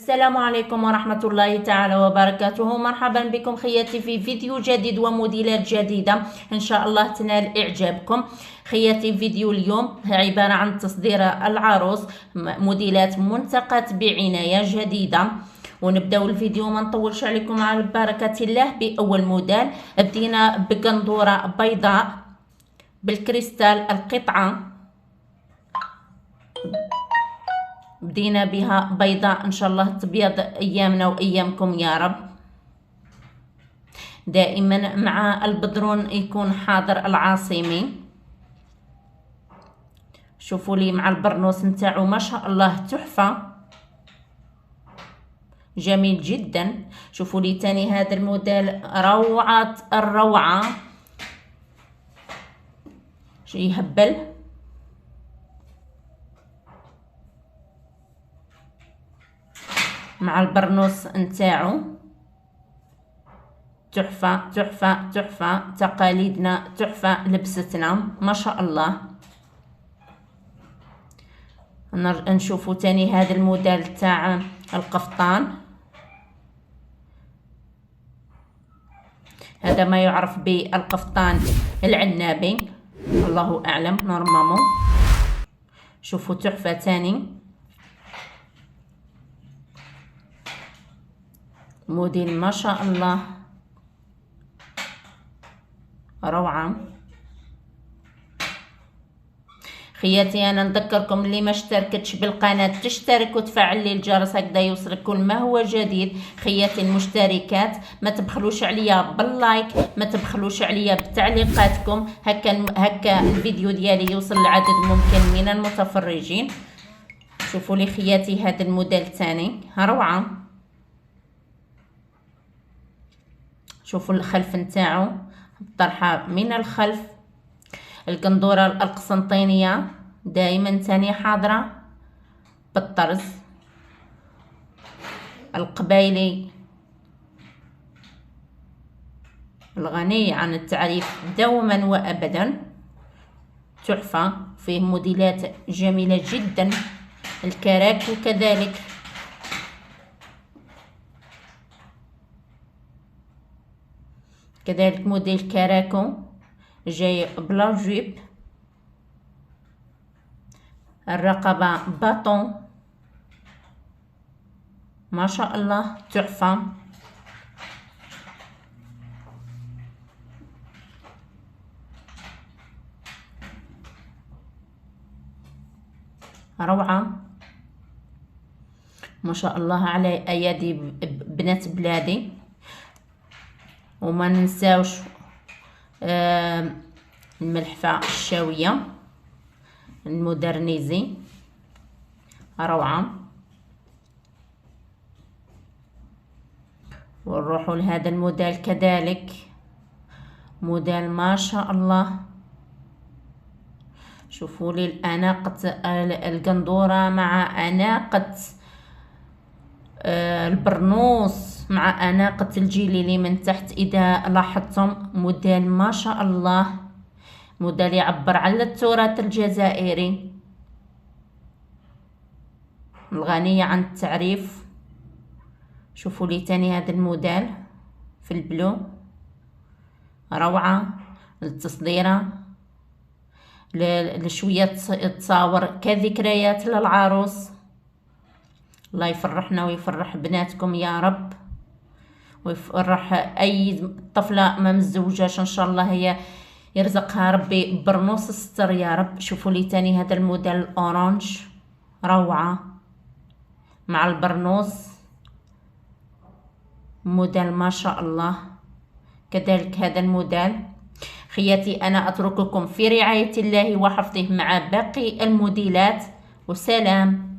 السلام عليكم ورحمة الله تعالى وبركاته. مرحبا بكم خياتي في فيديو جديد وموديلات جديدة إن شاء الله تنال إعجابكم. خياتي فيديو اليوم عبارة عن تصدير العروس، موديلات منتقات بعناية جديدة. ونبداو الفيديو ما نطولش عليكم على بركة الله بأول موديل. بدينا بقندورة بيضاء بالكريستال القطعة، بدينا بها بيضاء ان شاء الله تبيض ايامنا وايامكم يا رب. دائما مع البدرون يكون حاضر العاصمي. شوفوا لي مع البرنوس نتاعو ما شاء الله تحفة، جميل جدا. شوفوا لي تاني هذا الموديل روعة الروعة، يهبل. مع البرنوس نتاعو تحفة تحفة تحفة، تقاليدنا تحفة، لبستنا ما شاء الله. نشوفوا تاني هذا الموديل تاع القفطان، هذا ما يعرف بالقفطان العنابي، الله اعلم نورمالمون. شوفوا تحفة تاني، موديل ما شاء الله روعة. خياتي انا نذكركم اللي ما اشتركتش بالقناة تشترك وتفعل لي الجرس هكذا يوصلك كل ما هو جديد. خياتي المشتركات ما تبخلوش عليا باللايك، ما تبخلوش عليا بتعليقاتكم، هكا الفيديو ديالي يوصل لعدد ممكن من المتفرجين. شوفوا لي خياتي هذا الموديل تاني روعة. شوفوا الخلف نتاعو، الطرحة من الخلف، القندورة القسنطينية دائما تاني حاضرة بالطرز، القبايلي الغني عن التعريف دوما وابدا، تحفة. فيه موديلات جميلة جدا، الكراكو كذلك. كذلك موديل كاراكو جاي بلا جيب، الرقبة باطون ما شاء الله تحفة. روعة ما شاء الله على ايادي بنات بلادي. وما ننساوش الملحفة الشاوية المودرنيزي روعة. ونروحوا لهذا الموديل كذلك، موديل ما شاء الله. شوفوا لي الأناقة القندورة مع أناقة البرنوس مع أناقة الجليلي من تحت. إذا لاحظتم موديل ما شاء الله، موديل يعبر عن التراث الجزائري الغني عن التعريف. شوفوا لي تاني هذا الموديل في البلو، روعة. التصديرة لشوية تصاور كذكريات للعروس. الله يفرحنا ويفرح بناتكم يا رب، ويفرح اي طفله ما متزوجاش ان شاء الله هي يرزقها ربي برنوس الستر يا رب. شوفوا لي تاني هذا الموديل الاورانج روعه مع البرنوس، موديل ما شاء الله. كذلك هذا الموديل. خياتي انا اترككم في رعايه الله وحفظه مع باقي الموديلات، وسلام.